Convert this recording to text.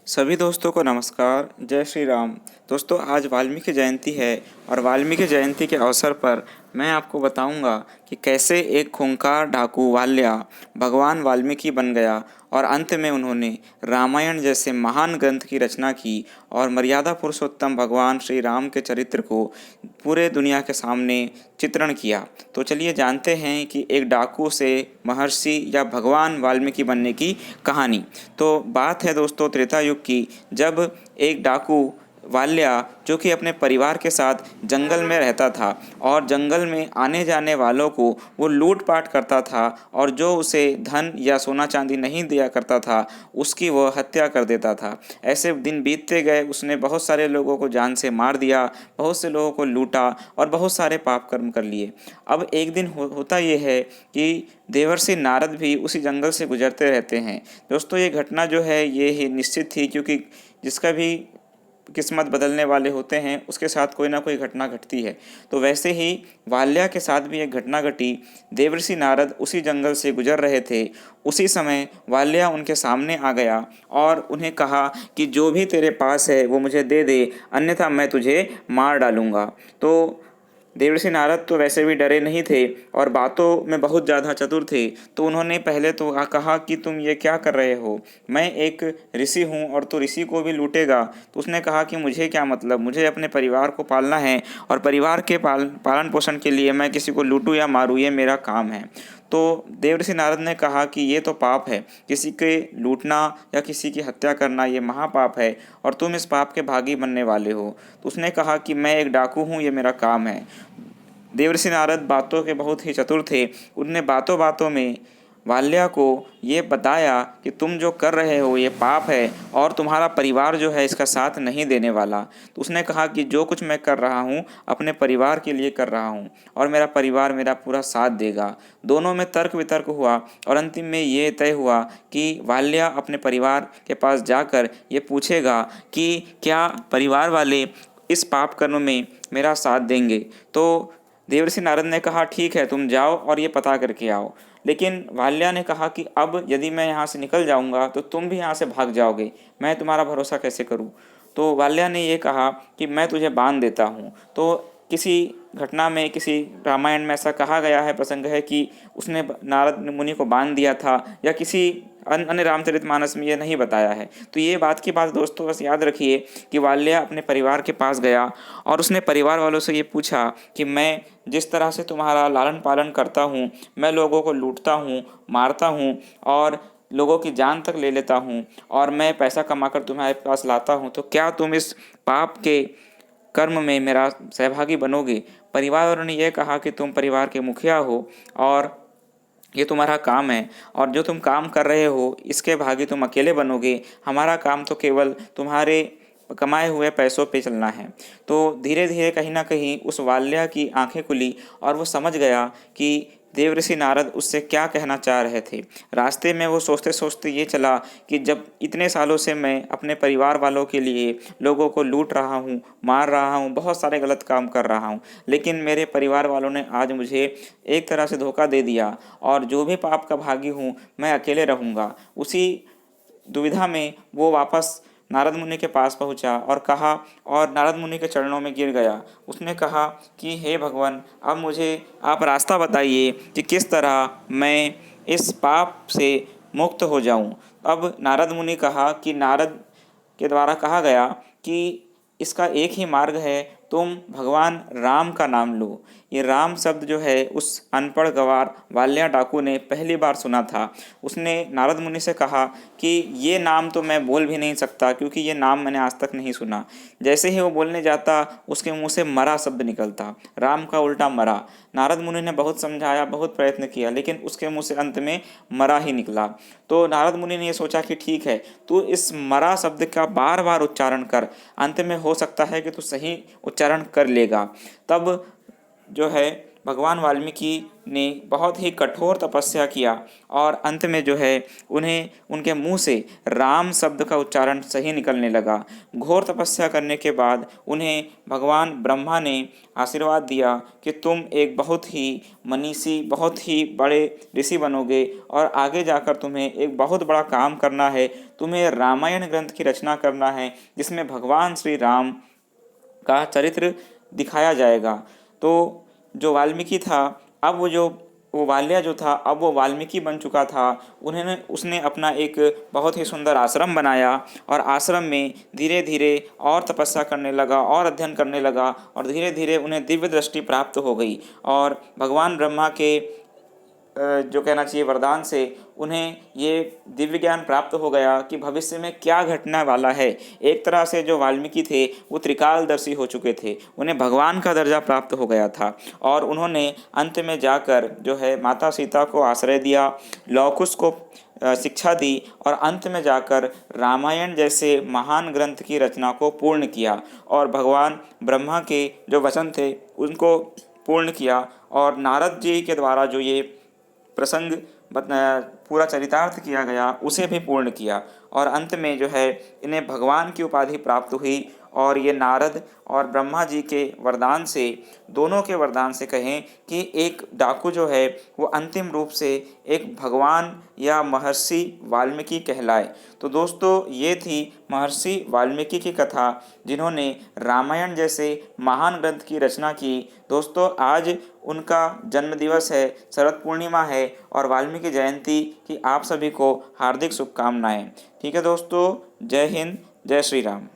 सभी दोस्तों को नमस्कार। जय श्री राम। दोस्तों, आज वाल्मीकि जयंती है और वाल्मीकि जयंती के अवसर पर मैं आपको बताऊंगा कि कैसे एक खूंखार डाकू वाल्या भगवान वाल्मीकि बन गया और अंत में उन्होंने रामायण जैसे महान ग्रंथ की रचना की और मर्यादा पुरुषोत्तम भगवान श्री राम के चरित्र को पूरे दुनिया के सामने चित्रण किया। तो चलिए जानते हैं कि एक डाकू से महर्षि या भगवान वाल्मीकि बनने की कहानी। तो बात है दोस्तों त्रेता युग की, जब एक डाकू वाल्या जो कि अपने परिवार के साथ जंगल में रहता था और जंगल में आने जाने वालों को वो लूट-पाट करता था और जो उसे धन या सोना चांदी नहीं दिया करता था उसकी वह हत्या कर देता था। ऐसे दिन बीतते गए, उसने बहुत सारे लोगों को जान से मार दिया, बहुत से लोगों को लूटा और बहुत सारे पाप कर्म कर लिए। अब एक दिन होता ये है कि देवर्षि नारद भी उसी जंगल से गुजरते रहते हैं। दोस्तों, ये घटना जो है ये ही निश्चित थी, क्योंकि जिसका भी किस्मत बदलने वाले होते हैं उसके साथ कोई ना कोई घटना घटती है। तो वैसे ही वाल्या के साथ भी एक घटना घटी। देवर्षि नारद उसी जंगल से गुजर रहे थे। उसी समय वाल्या उनके सामने आ गया और उन्हें कहा कि जो भी तेरे पास है वो मुझे दे दे, अन्यथा मैं तुझे मार डालूंगा। तो देवर्षि नारद तो वैसे भी डरे नहीं थे और बातों में बहुत ज़्यादा चतुर थे। तो उन्होंने पहले तो कहा कि तुम ये क्या कर रहे हो, मैं एक ऋषि हूँ और तू ऋषि को भी लूटेगा। तो उसने कहा कि मुझे क्या मतलब, मुझे अपने परिवार को पालना है और परिवार के पालन पोषण के लिए मैं किसी को लूटूं या मारूं, ये मेरा काम है। तो देवर्षि नारद ने कहा कि ये तो पाप है, किसी के लूटना या किसी की हत्या करना ये महापाप है और तुम इस पाप के भागी बनने वाले हो। तो उसने कहा कि मैं एक डाकू हूँ, ये मेरा काम है। देवर्षि नारद बातों के बहुत ही चतुर थे। उनने बातों बातों में वाल्या को ये बताया कि तुम जो कर रहे हो ये पाप है और तुम्हारा परिवार जो है इसका साथ नहीं देने वाला। तो उसने कहा कि जो कुछ मैं कर रहा हूँ अपने परिवार के लिए कर रहा हूँ और मेरा परिवार मेरा पूरा साथ देगा। दोनों में तर्क वितर्क हुआ और अंतिम में ये तय हुआ कि वाल्या अपने परिवार के पास जाकर ये पूछेगा कि क्या परिवार वाले इस पाप कर्म में मेरा साथ देंगे। तो देवर्षि नारद ने कहा ठीक है, तुम जाओ और ये पता करके आओ। लेकिन वाल्या ने कहा कि अब यदि मैं यहाँ से निकल जाऊँगा तो तुम भी यहाँ से भाग जाओगे, मैं तुम्हारा भरोसा कैसे करूँ। तो वाल्या ने ये कहा कि मैं तुझे बांध देता हूँ। तो किसी घटना में, किसी रामायण में ऐसा कहा गया है, प्रसंग है कि उसने नारद मुनि को बांध दिया था, या किसी अन्य रामचरितमानस में ये नहीं बताया है। तो ये बात की बात दोस्तों बस याद रखिए कि वाल्या अपने परिवार के पास गया और उसने परिवार वालों से ये पूछा कि मैं जिस तरह से तुम्हारा लालन पालन करता हूँ, मैं लोगों को लूटता हूँ, मारता हूँ और लोगों की जान तक ले लेता हूँ और मैं पैसा कमाकर तुम्हारे पास लाता हूँ, तो क्या तुम इस पाप के कर्म में मेरा सहभागी बनोगे। परिवार वालों ने यह कहा कि तुम परिवार के मुखिया हो और ये तुम्हारा काम है और जो तुम काम कर रहे हो इसके भागी तुम अकेले बनोगे, हमारा काम तो केवल तुम्हारे कमाए हुए पैसों पे चलना है। तो धीरे धीरे कहीं ना कहीं उस वाल्या की आंखें खुली और वो समझ गया कि देवर्षि नारद उससे क्या कहना चाह रहे थे। रास्ते में वो सोचते सोचते ये चला कि जब इतने सालों से मैं अपने परिवार वालों के लिए लोगों को लूट रहा हूँ, मार रहा हूँ, बहुत सारे गलत काम कर रहा हूँ, लेकिन मेरे परिवार वालों ने आज मुझे एक तरह से धोखा दे दिया और जो भी पाप का भागी हूँ मैं अकेले रहूँगा। उसी दुविधा में वो वापस नारद मुनि के पास पहुंचा और कहा, और नारद मुनि के चरणों में गिर गया। उसने कहा कि हे भगवान, अब मुझे आप रास्ता बताइए कि किस तरह मैं इस पाप से मुक्त हो जाऊं। अब नारद मुनि कहा कि नारद के द्वारा कहा गया कि इसका एक ही मार्ग है, तुम भगवान राम का नाम लो। ये राम शब्द जो है उस अनपढ़ गवार वाल्या डाकू ने पहली बार सुना था। उसने नारद मुनि से कहा कि ये नाम तो मैं बोल भी नहीं सकता, क्योंकि ये नाम मैंने आज तक नहीं सुना। जैसे ही वो बोलने जाता उसके मुंह से मरा शब्द निकलता, राम का उल्टा मरा। नारद मुनि ने बहुत समझाया, बहुत प्रयत्न किया, लेकिन उसके मुंह से अंत में मरा ही निकला। तो नारद मुनि ने ये सोचा कि ठीक है, तू इस मरा शब्द का बार बार उच्चारण कर, अंत में हो सकता है कि तू सही उच्चारण कर लेगा। तब जो है भगवान वाल्मीकि ने बहुत ही कठोर तपस्या किया और अंत में जो है उन्हें उनके मुंह से राम शब्द का उच्चारण सही निकलने लगा। घोर तपस्या करने के बाद उन्हें भगवान ब्रह्मा ने आशीर्वाद दिया कि तुम एक बहुत ही मनीषी, बहुत ही बड़े ऋषि बनोगे और आगे जाकर तुम्हें एक बहुत बड़ा काम करना है। तुम्हें रामायण ग्रंथ की रचना करना है जिसमें भगवान श्री राम का चरित्र दिखाया जाएगा। तो जो वाल्मीकि था, अब वो वाल्या जो था, अब वो वाल्मीकि बन चुका था। उन्होंने उसने अपना एक बहुत ही सुंदर आश्रम बनाया और आश्रम में धीरे धीरे और तपस्या करने लगा और अध्ययन करने लगा और धीरे धीरे उन्हें दिव्य दृष्टि प्राप्त हो गई और भगवान ब्रह्मा के जो कहना चाहिए वरदान से उन्हें ये दिव्य ज्ञान प्राप्त हो गया कि भविष्य में क्या घटने वाला है। एक तरह से जो वाल्मीकि थे वो त्रिकालदर्शी हो चुके थे, उन्हें भगवान का दर्जा प्राप्त हो गया था और उन्होंने अंत में जाकर जो है माता सीता को आश्रय दिया, लौकुश को शिक्षा दी और अंत में जाकर रामायण जैसे महान ग्रंथ की रचना को पूर्ण किया और भगवान ब्रह्मा के जो वचन थे उनको पूर्ण किया और नारद जी के द्वारा जो ये प्रसंग पूरा चरितार्थ किया गया उसे भी पूर्ण किया और अंत में जो है इन्हें भगवान की उपाधि प्राप्त हुई। और ये नारद और ब्रह्मा जी के वरदान से, दोनों के वरदान से कहें कि एक डाकू जो है वो अंतिम रूप से एक भगवान या महर्षि वाल्मीकि कहलाए। तो दोस्तों ये थी महर्षि वाल्मीकि की कथा जिन्होंने रामायण जैसे महान ग्रंथ की रचना की। दोस्तों आज उनका जन्म दिवस है, शरद पूर्णिमा है और वाल्मीकि जयंती की आप सभी को हार्दिक शुभकामनाएं। ठीक है दोस्तों, जय हिंद, जय श्री राम।